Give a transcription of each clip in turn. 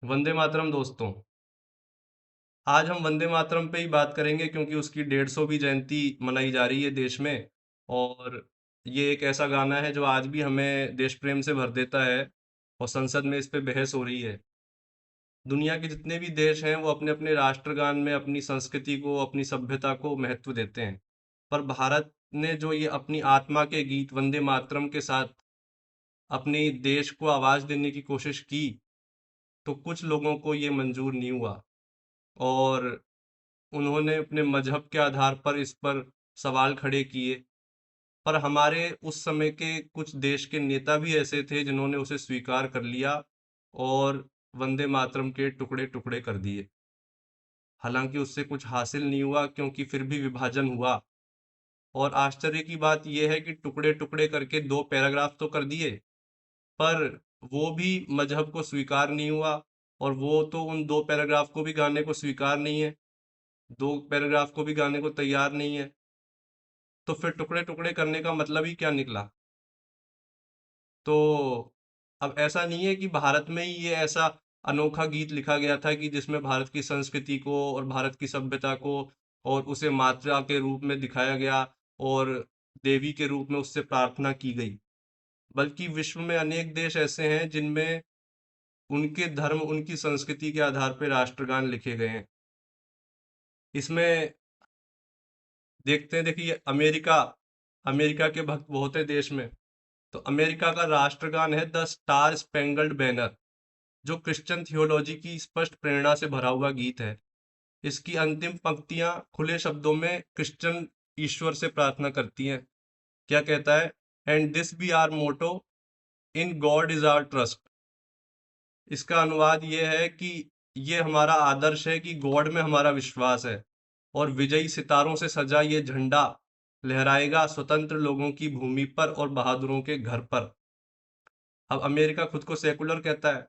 वंदे मातरम दोस्तों। आज हम वंदे मातरम पे ही बात करेंगे क्योंकि उसकी 150वीं जयंती मनाई जा रही है देश में। और ये एक ऐसा गाना है जो आज भी हमें देश प्रेम से भर देता है। और संसद में इस पे बहस हो रही है। दुनिया के जितने भी देश हैं वो अपने अपने राष्ट्रगान में अपनी संस्कृति को, अपनी सभ्यता को महत्व देते हैं। पर भारत ने जो ये अपनी आत्मा के गीत वंदे मातरम के साथ अपने देश को आवाज देने की कोशिश की, तो कुछ लोगों को ये मंजूर नहीं हुआ। और उन्होंने अपने मजहब के आधार पर इस पर सवाल खड़े किए। पर हमारे उस समय के कुछ देश के नेता भी ऐसे थे जिन्होंने उसे स्वीकार कर लिया और वंदे मातरम के टुकड़े टुकड़े कर दिए। हालांकि उससे कुछ हासिल नहीं हुआ क्योंकि फिर भी विभाजन हुआ। और आश्चर्य की बात यह है कि टुकड़े टुकड़े करके दो पैराग्राफ तो कर दिए, पर वो भी मजहब को स्वीकार नहीं हुआ। और वो तो उन दो पैराग्राफ को भी गाने को स्वीकार नहीं है, दो पैराग्राफ को भी गाने को तैयार नहीं है। तो फिर टुकड़े टुकड़े करने का मतलब ही क्या निकला? तो अब ऐसा नहीं है कि भारत में ही ये ऐसा अनोखा गीत लिखा गया था कि जिसमें भारत की संस्कृति को और भारत की सभ्यता को और उसे मात्रा के रूप में दिखाया गया और देवी के रूप में उससे प्रार्थना की गई। बल्कि विश्व में अनेक देश ऐसे हैं जिनमें उनके धर्म, उनकी संस्कृति के आधार पर राष्ट्रगान लिखे गए हैं। इसमें देखते हैं, देखिए अमेरिका, अमेरिका के भक्त बहुत है देश में। तो अमेरिका का राष्ट्रगान है द स्टार स्पेंगल्ड बैनर, जो क्रिश्चियन थियोलॉजी की स्पष्ट प्रेरणा से भरा हुआ गीत है। इसकी अंतिम पंक्तियां खुले शब्दों में क्रिश्चियन ईश्वर से प्रार्थना करती हैं। क्या कहता है? And this be our motto, in God is our trust. इसका अनुवाद ये है कि ये हमारा आदर्श है कि गॉड में हमारा विश्वास है। और विजयी सितारों से सजा ये झंडा लहराएगा स्वतंत्र लोगों की भूमि पर और बहादुरों के घर पर। अब अमेरिका खुद को सेकुलर कहता है,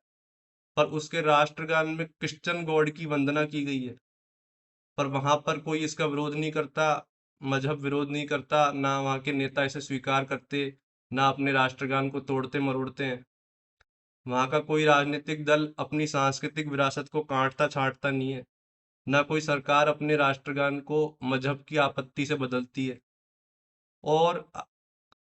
पर उसके राष्ट्रगान में क्रिश्चियन गॉड की वंदना की गई है। पर वहां पर कोई इसका विरोध नहीं करता, मजहब विरोध नहीं करता, ना वहाँ के नेता इसे स्वीकार करते, ना अपने राष्ट्रगान को तोड़ते मरोड़ते हैं। वहाँ का कोई राजनीतिक दल अपनी सांस्कृतिक विरासत को काटता छांटता नहीं है। ना कोई सरकार अपने राष्ट्रगान को मजहब की आपत्ति से बदलती है। और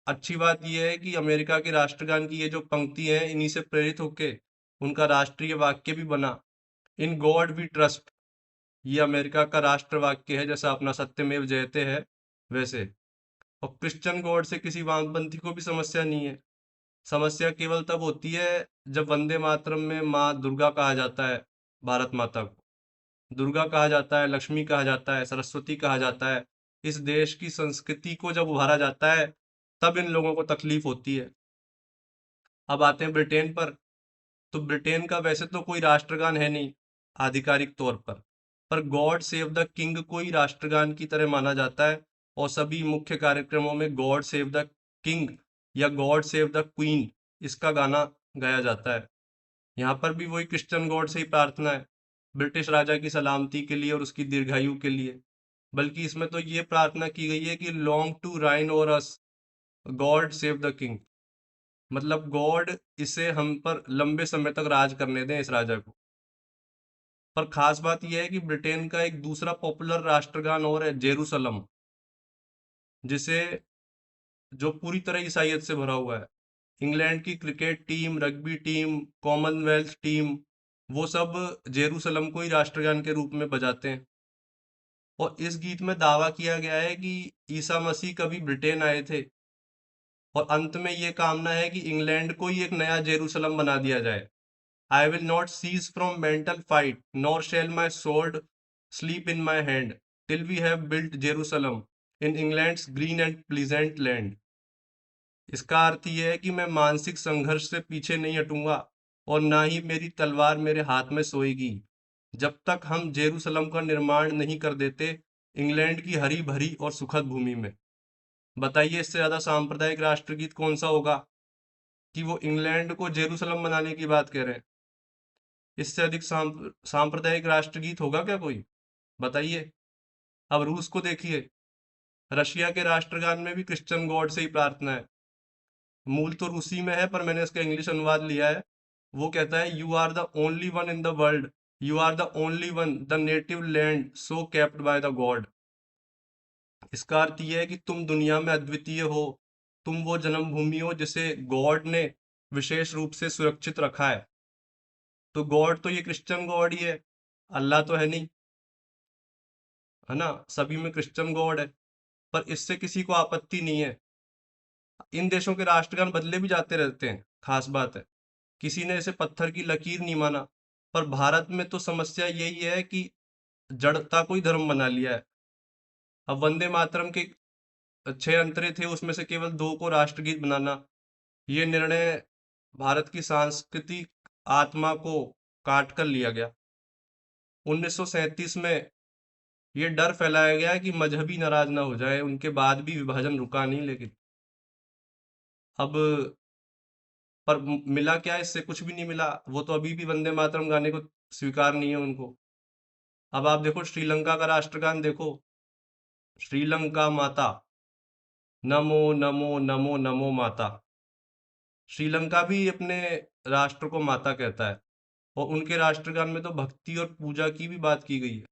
अच्छी बात यह है कि अमेरिका के राष्ट्रगान की ये जो पंक्ति है, इन्हीं से प्रेरित होके उनका राष्ट्रीय वाक्य भी बना, इन गॉड वी ट्रस्ट। ये अमेरिका का राष्ट्र वाक्य है, जैसा अपना सत्यमेव जयते है वैसे। और क्रिश्चियन गॉड से किसी वामपंथी को भी समस्या नहीं है। समस्या केवल तब होती है जब वंदे मातरम में माँ दुर्गा कहा जाता है, भारत माता को दुर्गा कहा जाता है, लक्ष्मी कहा जाता है, सरस्वती कहा जाता है। इस देश की संस्कृति को जब उभारा जाता है, तब इन लोगों को तकलीफ होती है। अब आते हैं ब्रिटेन पर। तो ब्रिटेन का वैसे तो कोई राष्ट्रगान है नहीं आधिकारिक तौर पर गॉड सेव द किंग को ही राष्ट्रगान की तरह माना जाता है। और सभी मुख्य कार्यक्रमों में गॉड सेव द किंग या गॉड सेव द क्वीन इसका गाना गाया जाता है। यहाँ पर भी वही क्रिश्चियन गॉड से ही प्रार्थना है, ब्रिटिश राजा की सलामती के लिए और उसकी दीर्घायु के लिए। बल्कि इसमें तो ये प्रार्थना की गई है कि लॉन्ग टू राइन और अस, गॉड सेव द किंग। मतलब गॉड इसे हम पर लंबे समय तक राज करने दें, इस राजा को। पर खास बात यह है कि ब्रिटेन का एक दूसरा पॉपुलर राष्ट्रगान और है, जेरूसलम, जिसे जो पूरी तरह ईसाइयत से भरा हुआ है। इंग्लैंड की cricket team, rugby team, Commonwealth team, वो सब जेरूसलम को ही राष्ट्रगान के रूप में बजाते हैं। और इस गीत में दावा किया गया है कि ईसा मसीह कभी ब्रिटेन आए थे। और अंत में ये कामना है कि इंग्लैंड को ही एक नया जेरूसलम बना दिया जाए। I will not cease from mental fight, nor shall my sword sleep in my hand, till we have built Jerusalem in England's green and pleasant land. इसका अर्थ यह है कि मैं मानसिक संघर्ष से पीछे नहीं हटूंगा और ना ही मेरी तलवार मेरे हाथ में सोएगी, जब तक हम जेरूसलम का निर्माण नहीं कर देते इंग्लैंड की हरी भरी और सुखद भूमि में। बताइए इससे ज्यादा सांप्रदायिक राष्ट्रगीत कौन सा होगा कि वो इंग्लैंड को जेरूसलम बनाने की बात कह रहे हैं। इससे अधिक सांप्रदायिक राष्ट्रगीत होगा क्या कोई? बताइए। अब रूस को देखिए, रशिया के राष्ट्रगान में भी क्रिश्चियन गॉड से ही प्रार्थना है। मूल तो रूसी में है, पर मैंने इसका इंग्लिश अनुवाद लिया है। वो कहता है you are the only one in the world, you are the only one the native land so kept by the God. इसका अर्थ यह है कि तुम दुनिया में अद्वितीय हो, तुम वो जन्मभूमि हो जिसे गॉड ने विशेष रूप से सुरक्षित रखा है। तो गॉड तो ये क्रिश्चियन गॉड ही है, अल्लाह तो है नहीं, है ना, सभी में क्रिश्चियन गॉड है। पर इससे किसी को आपत्ति नहीं है। इन देशों के राष्ट्रगान बदले भी जाते रहते हैं, खास बात है, किसी ने इसे पत्थर की लकीर नहीं माना। पर भारत में तो समस्या यही है कि जड़ता को ही धर्म बना लिया है। अब वंदे मातरम के 6 अंतरे थे, उसमें से केवल 2 को राष्ट्रगीत बनाना, ये निर्णय भारत की सांस्कृतिक आत्मा को काट कर लिया गया। 1937 में ये डर फैलाया गया कि मजहबी नाराज ना हो जाए, उनके बाद भी विभाजन रुका नहीं, लेकिन अब पर मिला क्या, इससे कुछ भी नहीं मिला। वो तो अभी भी वंदे मातरम गाने को स्वीकार नहीं है उनको। अब आप देखो श्रीलंका का राष्ट्रगान देखो, श्रीलंका माता, नमो नमो नमो नमो माता। श्रीलंका भी अपने राष्ट्र को माता कहता है, और उनके राष्ट्रगान में तो भक्ति और पूजा की भी बात की गई है।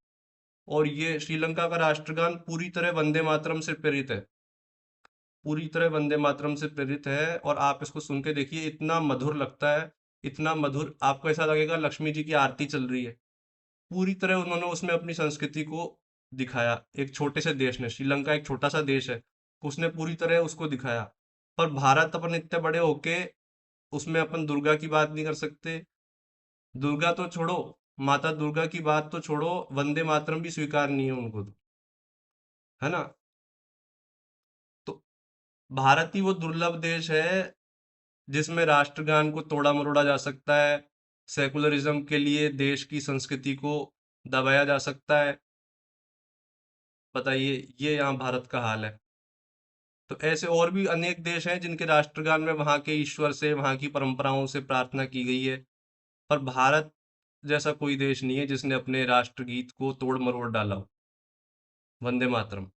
और ये श्रीलंका का राष्ट्रगान पूरी तरह वंदे मातरम से प्रेरित है, पूरी तरह वंदे मातरम से प्रेरित है। और आप इसको सुन के देखिए, इतना मधुर लगता है, इतना मधुर, आपको ऐसा लगेगा लक्ष्मी जी की आरती चल रही है। पूरी तरह उन्होंने उसमें अपनी संस्कृति को दिखाया। एक छोटे से देश ने, श्रीलंका एक छोटा सा देश है, उसने पूरी तरह उसको दिखाया। पर भारत अपन इतने बड़े होके उसमें अपन दुर्गा की बात नहीं कर सकते। दुर्गा तो छोड़ो, माता दुर्गा की बात तो छोड़ो, वंदे मातरम भी स्वीकार नहीं है उनको तो, है ना। तो भारत ही वो दुर्लभ देश है जिसमें राष्ट्रगान को तोड़ा मरोड़ा जा सकता है, सेकुलरिज्म के लिए देश की संस्कृति को दबाया जा सकता है। बताइए, ये यहाँ भारत का हाल है। तो ऐसे और भी अनेक देश हैं जिनके राष्ट्रगान में वहाँ के ईश्वर से, वहाँ की परंपराओं से प्रार्थना की गई है। पर भारत जैसा कोई देश नहीं है जिसने अपने राष्ट्रगीत को तोड़ मरोड़ डाला हो। वंदे मातरम।